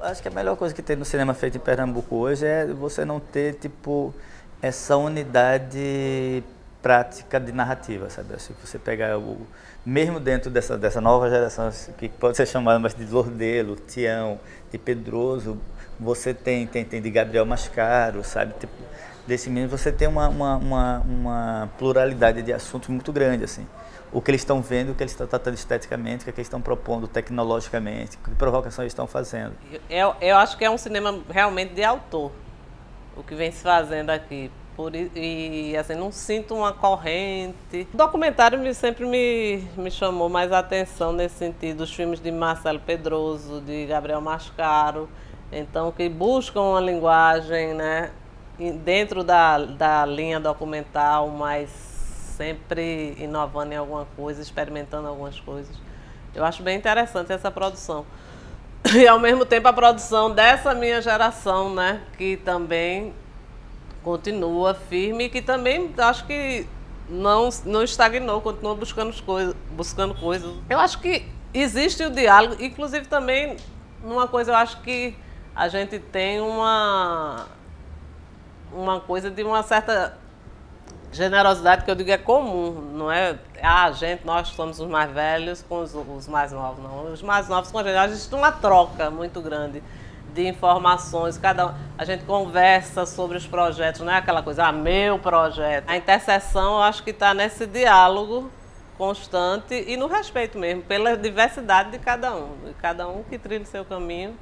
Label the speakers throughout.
Speaker 1: Acho que a melhor coisa que tem no cinema feito em Pernambuco hoje é você não ter, tipo, essa unidade prática de narrativa, sabe? Se você pegar mesmo dentro dessa nova geração, que pode ser chamada mais de Lordelo, Tião, de Pedroso, você tem de Gabriel Mascaro, sabe? Tipo, desse mesmo você tem uma pluralidade de assuntos muito grande, assim. O que eles estão vendo, o que eles estão tratando esteticamente, o que eles estão propondo tecnologicamente, que provocação eles estão fazendo.
Speaker 2: Eu acho que é um cinema realmente de autor, o que vem se fazendo aqui. E assim, não sinto uma corrente. O documentário sempre me chamou mais a atenção nesse sentido, os filmes de Marcelo Pedroso, de Gabriel Mascaro, então que buscam uma linguagem, né, dentro da linha documental, mas sempre inovando em alguma coisa, experimentando algumas coisas. Eu acho bem interessante essa produção. E ao mesmo tempo a produção dessa minha geração, né, que também continua firme e que também acho que não estagnou, continua buscando coisas. Eu acho que existe o diálogo, inclusive também numa coisa, eu acho que a gente tem uma coisa de uma certa generosidade que eu digo é comum, não é? Nós somos os mais velhos com os mais novos, não. Os mais novos com a gente existe uma troca muito grande de informações, a gente conversa sobre os projetos, não é aquela coisa, meu projeto. A interseção, eu acho que está nesse diálogo constante e no respeito mesmo, pela diversidade de cada um que trilha o seu caminho.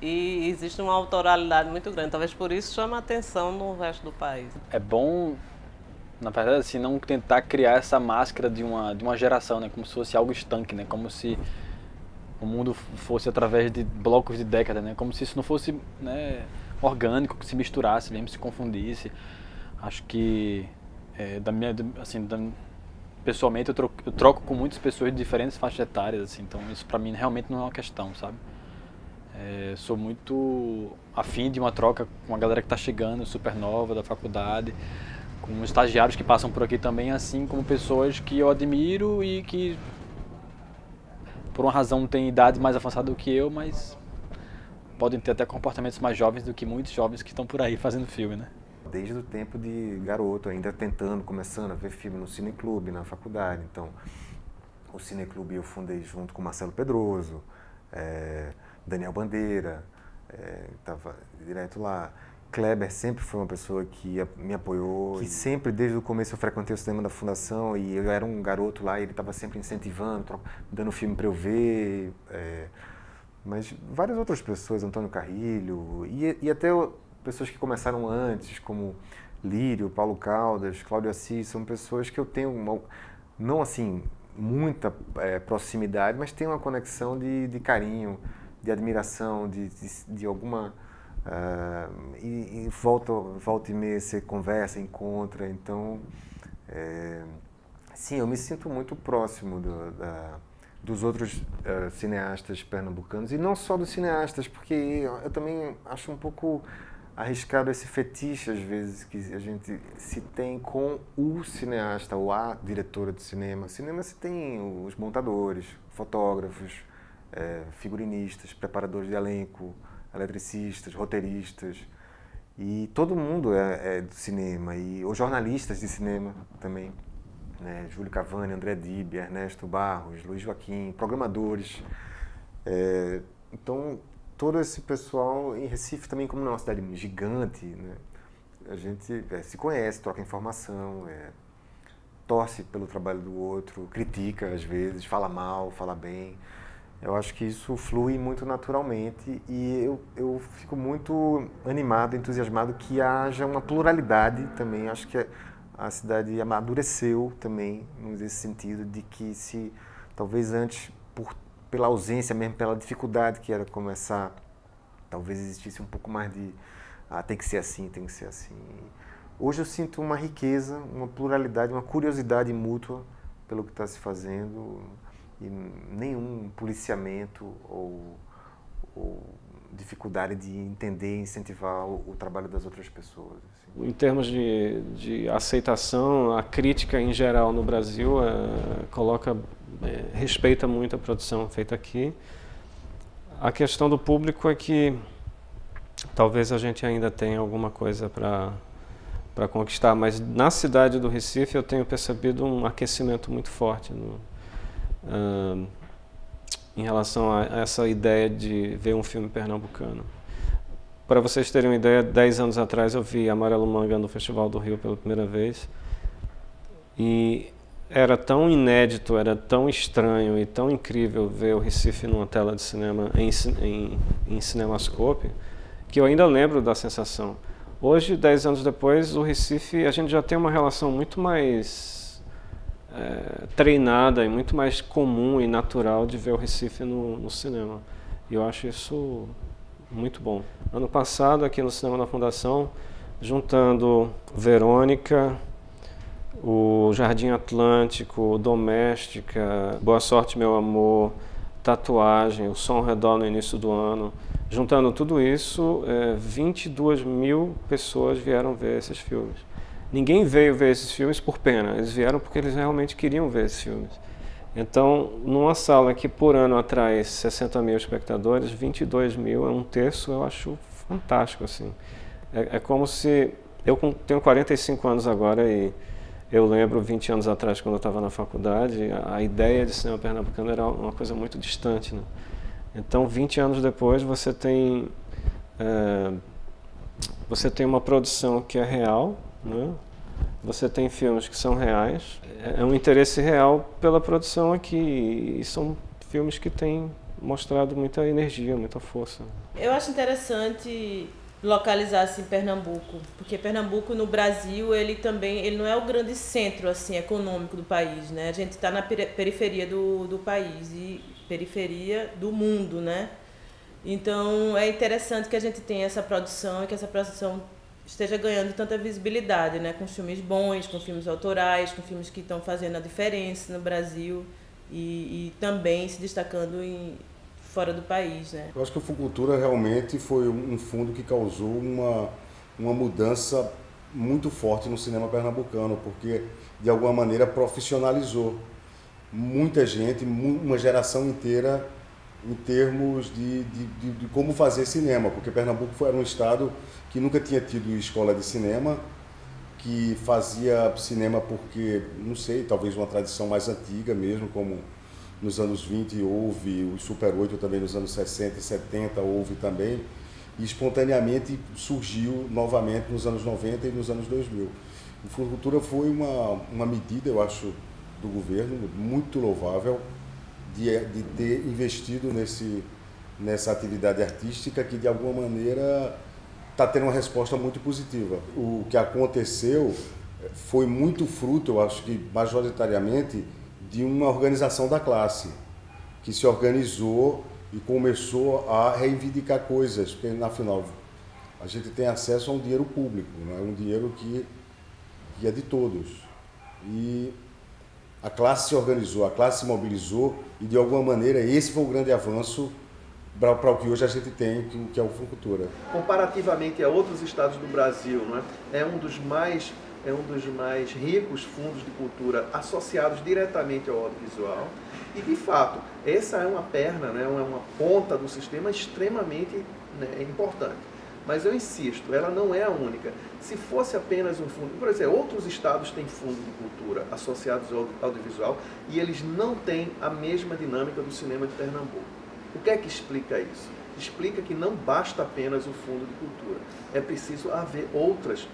Speaker 2: E existe uma autoralidade muito grande, talvez por isso chama a atenção no resto do país.
Speaker 3: É bom, na verdade, assim, não tentar criar essa máscara de uma geração, né, como se fosse algo estanque, né, como se o mundo fosse através de blocos de décadas, né? Como se isso não fosse, né, orgânico, que se misturasse, mesmo se confundisse. Acho que, pessoalmente, eu troco com muitas pessoas de diferentes faixas etárias, assim, então isso para mim realmente não é uma questão, sabe? Sou muito afim de uma troca com a galera que está chegando, super nova, da faculdade, com estagiários que passam por aqui também, assim como pessoas que eu admiro e que por uma razão tem idade mais avançada do que eu, mas podem ter até comportamentos mais jovens do que muitos jovens que estão por aí fazendo filme, né?
Speaker 4: Desde o tempo de garoto, ainda começando a ver filme no Cineclube, na faculdade. Então, o Cineclube eu fundei junto com Marcelo Pedroso, Daniel Bandeira, estava direto lá. Kleber sempre foi uma pessoa que me apoiou, que sempre, desde o começo, eu frequentei o cinema da Fundação e eu era um garoto lá e ele estava sempre incentivando, dando filme para eu ver. Mas várias outras pessoas, Antônio Carrilho, e até pessoas que começaram antes, como Lírio, Paulo Caldas, Cláudio Assis, são pessoas que eu tenho, não assim, muita proximidade, mas tenho uma conexão de carinho, de admiração, de alguma... e volta e meia você conversa, encontra, então sim, eu me sinto muito próximo dos outros cineastas pernambucanos, e não só dos cineastas, porque eu também acho um pouco arriscado esse fetiche, às vezes, que a gente se tem com o cineasta ou a diretora de cinema. Cinema se tem os montadores, fotógrafos, figurinistas, preparadores de elenco, eletricistas, roteiristas, e todo mundo é do cinema, e os jornalistas de cinema também, né? Júlio Cavani, André Dib, Ernesto Barros, Luiz Joaquim, programadores. Então, todo esse pessoal em Recife também, como é uma cidade gigante, né? A gente se conhece, troca informação, torce pelo trabalho do outro, critica às vezes, fala mal, fala bem. Eu acho que isso flui muito naturalmente e eu fico muito animado, entusiasmado que haja uma pluralidade também. Acho que a cidade amadureceu também nesse sentido de que se talvez antes, pela ausência mesmo, pela dificuldade que era começar, talvez existisse um pouco mais de tem que ser assim, tem que ser assim. Hoje eu sinto uma riqueza, uma pluralidade, uma curiosidade mútua pelo que está se fazendo, e nenhum policiamento ou dificuldade de entender e incentivar o trabalho das outras pessoas. Assim.
Speaker 5: Em termos de aceitação, a crítica em geral no Brasil respeita muito a produção feita aqui. A questão do público é que talvez a gente ainda tenha alguma coisa para conquistar, mas na cidade do Recife eu tenho percebido um aquecimento muito forte em relação a essa ideia de ver um filme pernambucano. Para vocês terem uma ideia, 10 anos atrás eu vi Amarelo Manga no Festival do Rio pela primeira vez e era tão inédito, era tão estranho e tão incrível ver o Recife numa tela de cinema em Cinemascope, que eu ainda lembro da sensação. Hoje, 10 anos depois, o Recife, a gente já tem uma relação muito mais treinada e muito mais comum e natural de ver o Recife no cinema. E eu acho isso muito bom. Ano passado, aqui no Cinema da Fundação, juntando Verônica, o Jardim Atlântico, Doméstica, Boa Sorte Meu Amor, Tatuagem, o Som ao Redor no início do ano. Juntando tudo isso, 22 mil pessoas vieram ver esses filmes. Ninguém veio ver esses filmes por pena, eles vieram porque eles realmente queriam ver esses filmes. Então, numa sala que por ano atrai 60 mil espectadores, 22 mil é um terço, eu acho fantástico, assim. É como se... Eu tenho 45 anos agora e eu lembro 20 anos atrás, quando eu estava na faculdade, a ideia de cinema pernambucano era uma coisa muito distante, né? Então, 20 anos depois, você tem uma produção que é real, né? Você tem filmes que são reais, é um interesse real pela produção aqui, e são filmes que têm mostrado muita energia, muita força.
Speaker 6: Eu acho interessante localizar-se em Pernambuco, porque Pernambuco no Brasil, ele não é o grande centro assim, econômico do país, né? A gente está na periferia do país e periferia do mundo, né? Então é interessante que a gente tenha essa produção e que essa produção esteja ganhando tanta visibilidade, né? Com filmes bons, com filmes autorais, com filmes que estão fazendo a diferença no Brasil e também se destacando fora do país, né?
Speaker 7: Eu acho que a Fucultura realmente foi um fundo que causou uma mudança muito forte no cinema pernambucano, porque de alguma maneira profissionalizou muita gente, uma geração inteira em termos de como fazer cinema, porque Pernambuco era um estado que nunca tinha tido escola de cinema, que fazia cinema porque, não sei, talvez uma tradição mais antiga mesmo, como nos anos 20 houve, o Super 8 também nos anos 60 e 70 houve também, e espontaneamente surgiu novamente nos anos 90 e nos anos 2000. A Fucultura foi uma medida, eu acho, do governo muito louvável, de ter investido nessa atividade artística que, de alguma maneira, está tendo uma resposta muito positiva. O que aconteceu foi muito fruto, eu acho que majoritariamente, de uma organização da classe, que se organizou e começou a reivindicar coisas, porque, afinal, a gente tem acesso a um dinheiro público, né? Um dinheiro que é de todos. E a classe se organizou, a classe se mobilizou e, de alguma maneira, esse foi o grande avanço para o que hoje a gente tem, que é o Fucultura.
Speaker 8: Comparativamente a outros estados do Brasil, né, é um dos mais ricos fundos de cultura associados diretamente ao audiovisual. E, de fato, essa é uma perna, né, uma ponta do sistema extremamente, né, importante. Mas eu insisto, ela não é a única. Se fosse apenas um fundo... Por exemplo, outros estados têm fundo de cultura associados ao audiovisual e eles não têm a mesma dinâmica do cinema de Pernambuco. O que é que explica isso? Explica que não basta apenas o fundo de cultura. É preciso haver outras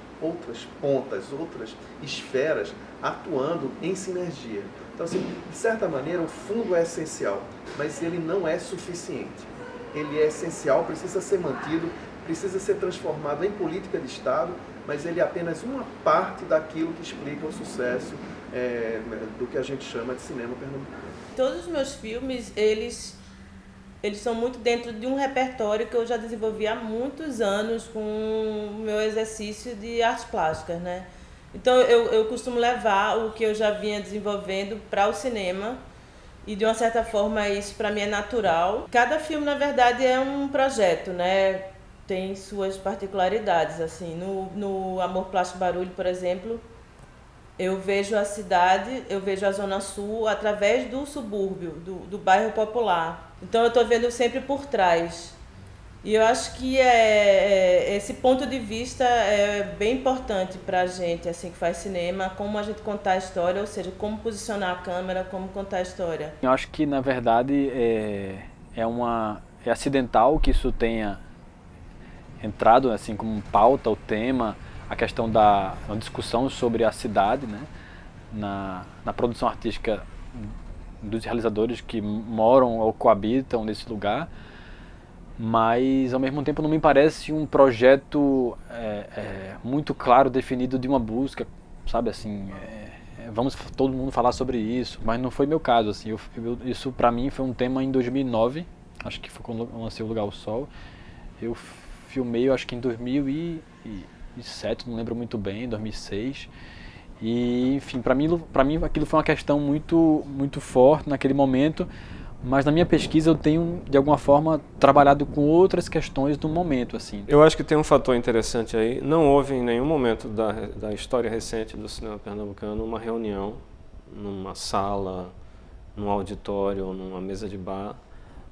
Speaker 8: pontas, outras esferas atuando em sinergia. Então, assim, de certa maneira, o fundo é essencial, mas ele não é suficiente. Ele é essencial, precisa ser mantido, precisa ser transformado em política de Estado, mas ele é apenas uma parte daquilo que explica o sucesso do que a gente chama de cinema pernambucano.
Speaker 6: Todos os meus filmes, eles são muito dentro de um repertório que eu já desenvolvi há muitos anos com o meu exercício de artes plásticas, né? Então eu costumo levar o que eu já vinha desenvolvendo para o cinema e, de uma certa forma, isso para mim é natural. Cada filme, na verdade, é um projeto, né? Tem suas particularidades, assim. No Amor Plástico Barulho, por exemplo, eu vejo a cidade, eu vejo a Zona Sul através do subúrbio, do bairro popular. Então eu estou vendo sempre por trás. E eu acho que esse ponto de vista é bem importante para a gente, assim, que faz cinema, como a gente contar a história, ou seja, como posicionar a câmera, como contar a história.
Speaker 3: Eu acho que, na verdade, é acidental que isso tenha entrado assim como pauta, o tema, a questão da uma discussão sobre a cidade, né, na produção artística dos realizadores que moram ou coabitam nesse lugar, mas ao mesmo tempo não me parece um projeto muito claro, definido de uma busca, sabe, assim, vamos todo mundo falar sobre isso, mas não foi meu caso, assim, isso para mim foi um tema em 2009, acho que foi quando eu lancei O Lugar ao Sol. Eu filmei, eu acho que em 2007, não lembro muito bem, 2006. E, enfim, para mim aquilo foi uma questão muito, muito forte naquele momento, mas na minha pesquisa eu tenho, de alguma forma, trabalhado com outras questões do momento, assim.
Speaker 5: Eu acho que tem um fator interessante aí. Não houve em nenhum momento da história recente do cinema pernambucano uma reunião numa sala, num auditório, numa mesa de bar,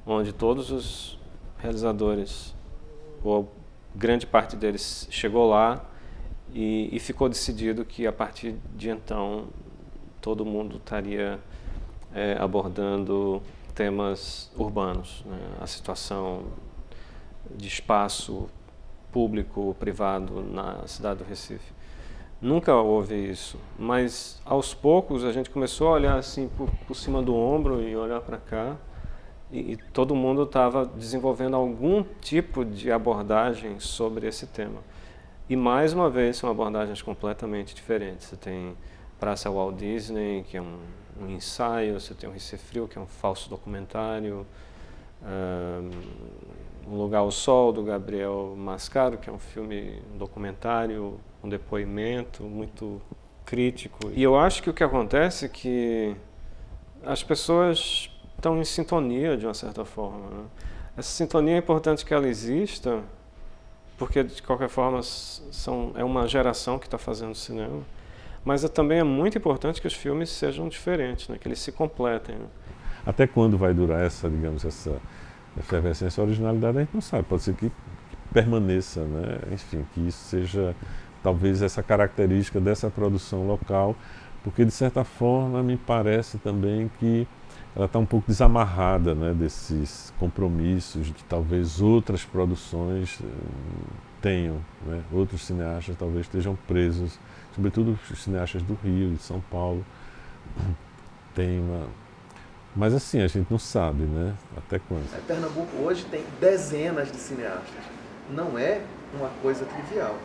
Speaker 5: onde todos os realizadores, ou grande parte deles, chegou lá e ficou decidido que a partir de então todo mundo estaria abordando temas urbanos, né? A situação de espaço público, privado na cidade do Recife. Nunca houve isso, mas aos poucos a gente começou a olhar assim por cima do ombro e olhar para cá, e todo mundo estava desenvolvendo algum tipo de abordagem sobre esse tema. E mais uma vez são abordagens completamente diferentes. Você tem Praça Walt Disney, que é um ensaio, você tem o Recife Frio, que é um falso documentário, Um Lugar ao Sol, do Gabriel Mascaro, que é um filme, um documentário, um depoimento muito crítico. E eu acho que o que acontece é que as pessoas estão em sintonia, de uma certa forma, né? Essa sintonia é importante que ela exista, porque, de qualquer forma, é uma geração que está fazendo cinema, mas também é muito importante que os filmes sejam diferentes, né? Que eles se completem, né?
Speaker 9: Até quando vai durar essa, digamos, essa efervescência, originalidade, a gente não sabe. Pode ser que permaneça, né? Enfim, que isso seja, talvez, essa característica dessa produção local, porque, de certa forma, me parece também que ela está um pouco desamarrada, né, desses compromissos que talvez outras produções tenham, né? Outros cineastas talvez estejam presos, sobretudo os cineastas do Rio, de São Paulo. Mas assim, a gente não sabe, né? Até quando.
Speaker 8: Pernambuco hoje tem dezenas de cineastas. Não é uma coisa trivial.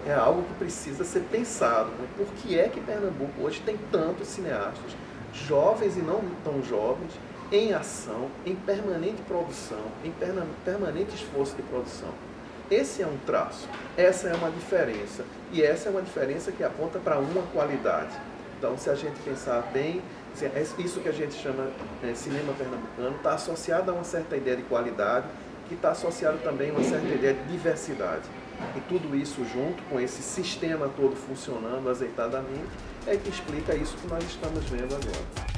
Speaker 8: É algo que precisa ser pensado, né? Por que é que Pernambuco hoje tem tantos cineastas, jovens e não tão jovens, em ação, em permanente produção, em permanente esforço de produção? Esse é um traço, essa é uma diferença, e essa é uma diferença que aponta para uma qualidade. Então, se a gente pensar bem, isso que a gente chama cinema pernambucano está associado a uma certa ideia de qualidade, que está associado também a uma certa ideia de diversidade. E tudo isso junto com esse sistema todo funcionando azeitadamente é que explica isso que nós estamos vendo agora.